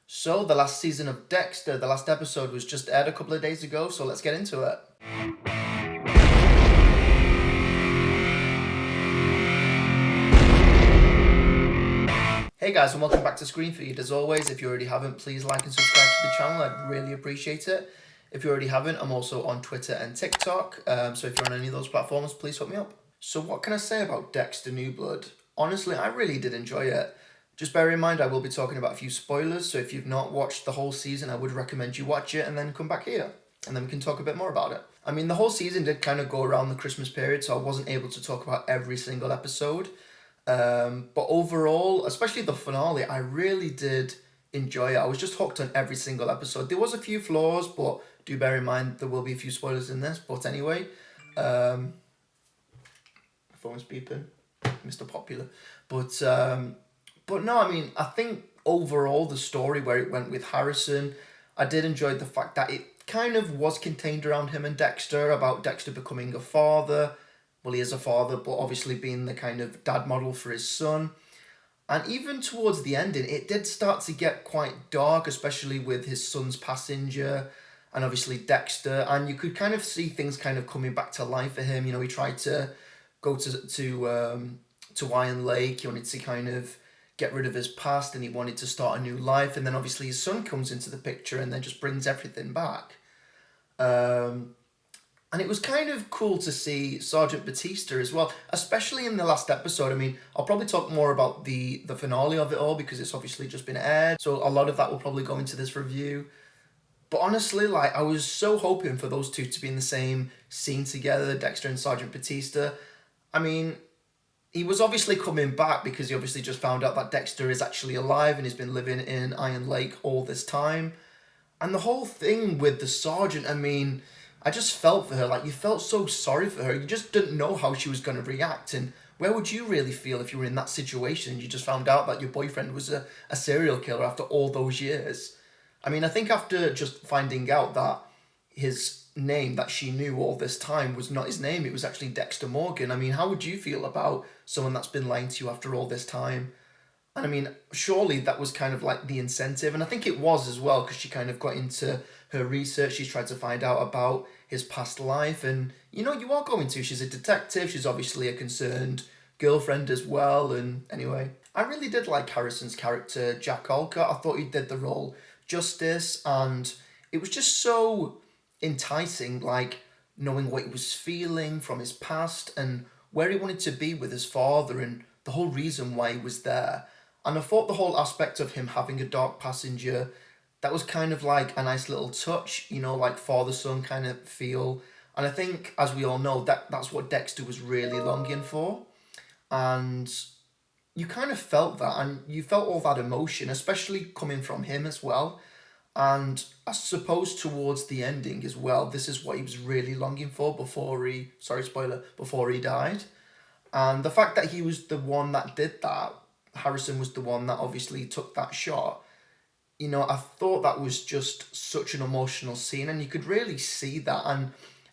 So, the last season of Dexter, the last episode was just aired a couple of days ago, so let's get into it. Hey guys, and welcome back to ScreenFEED. As always, if you already haven't, please like and subscribe to the channel. I'd really appreciate it. If you already haven't, I'm also on Twitter and TikTok, so if you're on any of those platforms, please hook me up. So what can I say about Dexter New Blood? Honestly, I really did enjoy it. Just bear in mind, I will be talking about a few spoilers, so if you've not watched the whole season, I would recommend you watch it and then come back here, and then we can talk a bit more about it. I mean, the whole season did kind of go around the Christmas period, so I wasn't able to talk about every single episode. But overall, especially the finale, I really did enjoy it. I was just hooked on every single episode. There was a few flaws, but do bear in mind there will be a few spoilers in this. But anyway, phone's beeping, Mr. Popular. But no, I mean, I think overall the story where it went with Harrison, I did enjoy the fact that it kind of was contained around him and Dexter, about Dexter becoming a father. Well, he is a father, but obviously being the kind of dad model for his son. And even towards the ending, it did start to get quite dark, especially with his son's passenger and obviously Dexter. And you could kind of see things kind of coming back to life for him. You know, he tried to go to Iron Lake. He wanted to kind of get rid of his past and he wanted to start a new life. And then obviously his son comes into the picture and then just brings everything back. And it was kind of cool to see Sergeant Batista as well, especially in the last episode. I mean, I'll probably talk more about the finale of it all because it's obviously just been aired. So a lot of that will probably go into this review. But honestly, like, I was so hoping for those two to be in the same scene together, Dexter and Sergeant Batista. I mean, he was obviously coming back because he obviously just found out that Dexter is actually alive and he's been living in Iron Lake all this time. And the whole thing with the sergeant, I mean, I just felt for her. Like, you felt so sorry for her. You just didn't know how she was going to react. And where would you really feel if you were in that situation and you just found out that your boyfriend was a serial killer after all those years? I mean, I think after just finding out that his name that she knew all this time was not his name, it was actually Dexter Morgan. I mean, how would you feel about someone that's been lying to you after all this time? And I mean, surely that was kind of like the incentive. And I think it was as well, because she kind of got into her research. She's tried to find out about his past life. And, you know, you are going to. She's a detective. She's obviously a concerned girlfriend as well. And anyway, I really did like Harrison's character, Jack Alcott. I thought he did the role justice. And it was just so enticing, like knowing what he was feeling from his past and where he wanted to be with his father and the whole reason why he was there. And I thought the whole aspect of him having a dark passenger, that was kind of like a nice little touch, you know, like father-son kind of feel. And I think, as we all know, that's what Dexter was really longing for. And you kind of felt that, and you felt all that emotion, especially coming from him as well. And I suppose towards the ending as well, this is what he was really longing for before he, sorry, spoiler, before he died. And the fact that he was the one that did that, Harrison was the one that obviously took that shot, you know, I thought that was just such an emotional scene and you could really see that. And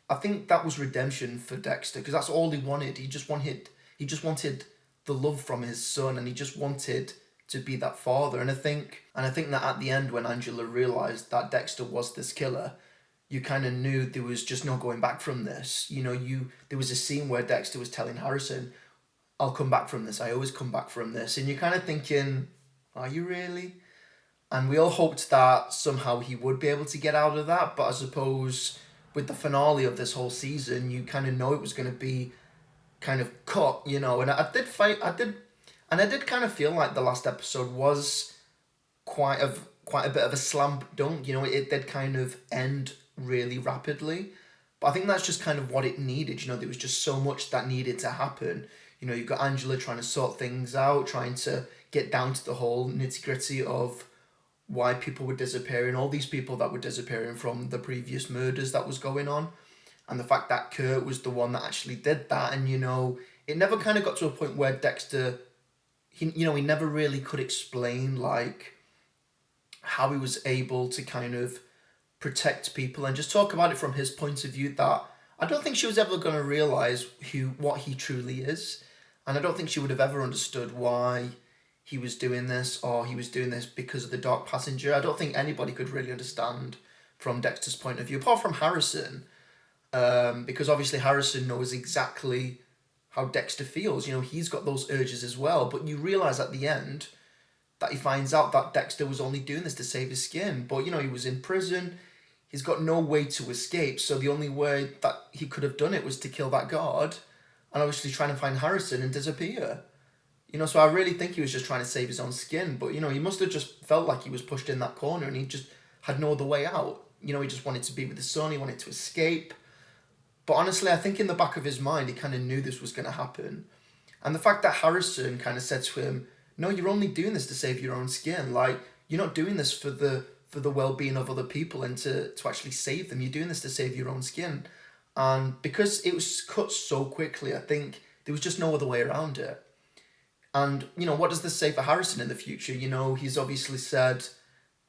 I think that was redemption for Dexter because that's all he wanted. He just wanted the love from his son and he just wanted to be that father. And I think that at the end when Angela realized that Dexter was this killer, you kind of knew there was just no going back from this. You know, there was a scene where Dexter was telling Harrison, I'll come back from this. I always come back from this. And you're kind of thinking, are you really? And we all hoped that somehow he would be able to get out of that. But I suppose with the finale of this whole season, you kind of know it was going to be kind of cut, you know. And I did kind of feel like the last episode was quite a bit of a slam dunk. You know, it did kind of end really rapidly. But I think that's just kind of what it needed. You know, there was just so much that needed to happen. You know, you've got Angela trying to sort things out, trying to get down to the whole nitty gritty of why people were disappearing, all these people that were disappearing from the previous murders that was going on. And the fact that Kurt was the one that actually did that. And, you know, it never kind of got to a point where Dexter, he never really could explain, like, how he was able to kind of protect people and just talk about it from his point of view that I don't think she was ever going to realise what he truly is. And I don't think she would have ever understood why he was doing this or he was doing this because of the Dark Passenger. I don't think anybody could really understand from Dexter's point of view, apart from Harrison, because obviously Harrison knows exactly how Dexter feels. You know, he's got those urges as well, but you realise at the end that he finds out that Dexter was only doing this to save his skin. But, you know, he was in prison, he's got no way to escape, so the only way that he could have done it was to kill that guard and obviously trying to find Harrison and disappear. You know, so I really think he was just trying to save his own skin, but, you know, he must have just felt like he was pushed in that corner and he just had no other way out. You know, he just wanted to be with his son, he wanted to escape. But honestly, I think in the back of his mind, he kind of knew this was going to happen. And the fact that Harrison kind of said to him, no, you're only doing this to save your own skin. Like, you're not doing this for the well-being of other people and to actually save them. You're doing this to save your own skin. And because it was cut so quickly, I think there was just no other way around it. And, you know, what does this say for Harrison in the future? You know, he's obviously said,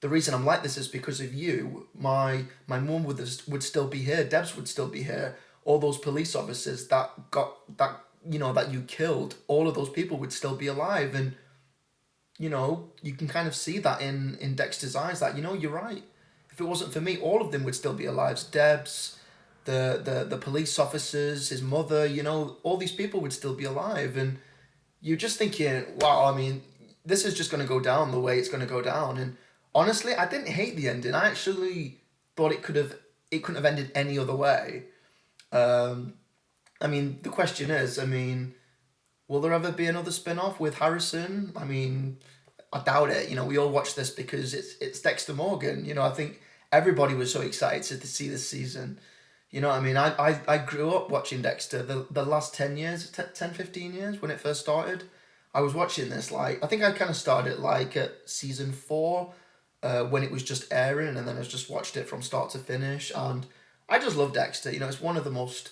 the reason I'm like this is because of you. My mum would still be here. Debs would still be here. All those police officers that you killed, all of those people would still be alive. And, you know, you can kind of see that in Dexter's eyes that, you know, you're right. If it wasn't for me, all of them would still be alive. Debs, the police officers, his mother, you know, all these people would still be alive. And you're just thinking, wow, I mean, this is just going to go down the way it's going to go down. And honestly, I didn't hate the ending. I actually thought it couldn't have ended any other way. I mean, the question is, I mean, will there ever be another spin-off with Harrison? I mean, I doubt it. You know, we all watch this because it's Dexter Morgan. You know, I think everybody was so excited to see this season. You know what I mean? I grew up watching Dexter the last 10 years, 10, 15 years when it first started. I was watching this, like, I think I kind of started, like, at season 4 when it was just airing, and then I just watched it from start to finish, and I just love Dexter. You know, it's one of the most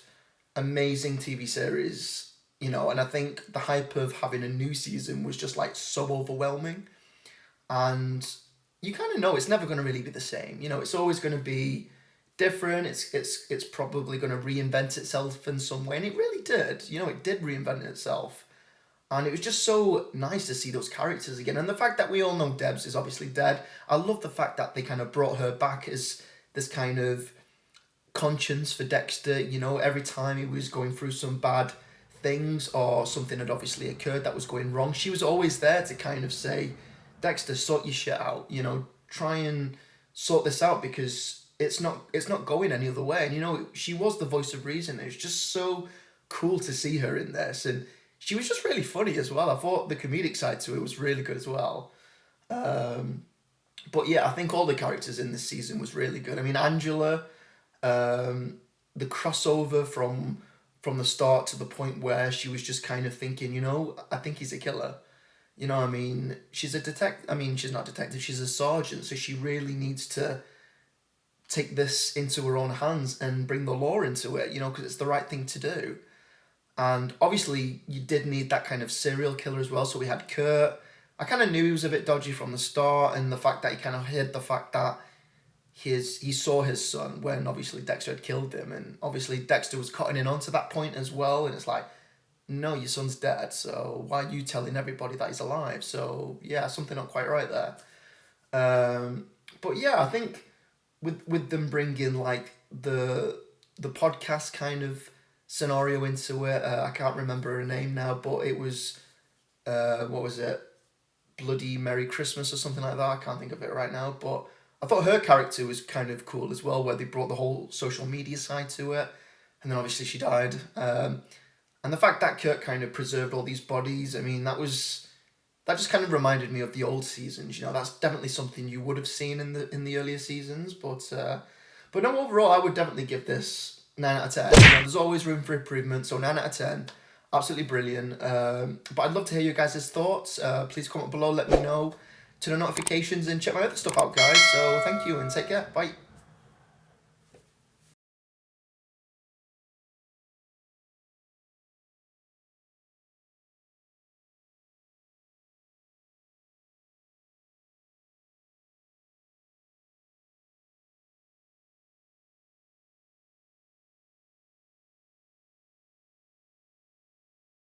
amazing TV series, you know, and I think the hype of having a new season was just, like, so overwhelming, and you kind of know it's never going to really be the same. You know, it's always going to be different. It's probably going to reinvent itself in some way, and it really did. You know, it did reinvent itself. And it was just so nice to see those characters again. And the fact that we all know Debs is obviously dead. I love the fact that they kind of brought her back as this kind of conscience for Dexter. You know, every time he was going through some bad things or something had obviously occurred that was going wrong, she was always there to kind of say, Dexter, sort your shit out. You know, try and sort this out because it's not going any other way. And, you know, she was the voice of reason. It was just so cool to see her in this. And she was just really funny as well. I thought the comedic side to it was really good as well. But yeah, I think all the characters in this season was really good. I mean, Angela, the crossover from the start to the point where she was just kind of thinking, you know, I think he's a killer. You know, I mean, she's a detective. I mean, she's not a detective. She's a sergeant. So she really needs to take this into her own hands and bring the law into it, you know, because it's the right thing to do. And obviously, you did need that kind of serial killer as well. So we had Kurt. I kind of knew he was a bit dodgy from the start, and the fact that he kind of hid the fact that he saw his son when obviously Dexter had killed him, and obviously Dexter was cutting in onto that point as well. And it's like, no, your son's dead, so why are you telling everybody that he's alive? So yeah, something not quite right there. But yeah, I think with them bringing like the podcast kind of scenario into it. I can't remember her name now, but it was, what was it? Bloody Merry Christmas or something like that. I can't think of it right now, but I thought her character was kind of cool as well, where they brought the whole social media side to it, and then obviously she died. And the fact that Kurt kind of preserved all these bodies, I mean, that just kind of reminded me of the old seasons. You know, that's definitely something you would have seen in the earlier seasons, but no, overall, I would definitely give this 9 out of 10. You know, there's always room for improvement, so 9 out of 10. Absolutely brilliant. But I'd love to hear your guys' thoughts. Please comment below, let me know. Turn on notifications and check my other stuff out, guys. So thank you and take care. Bye.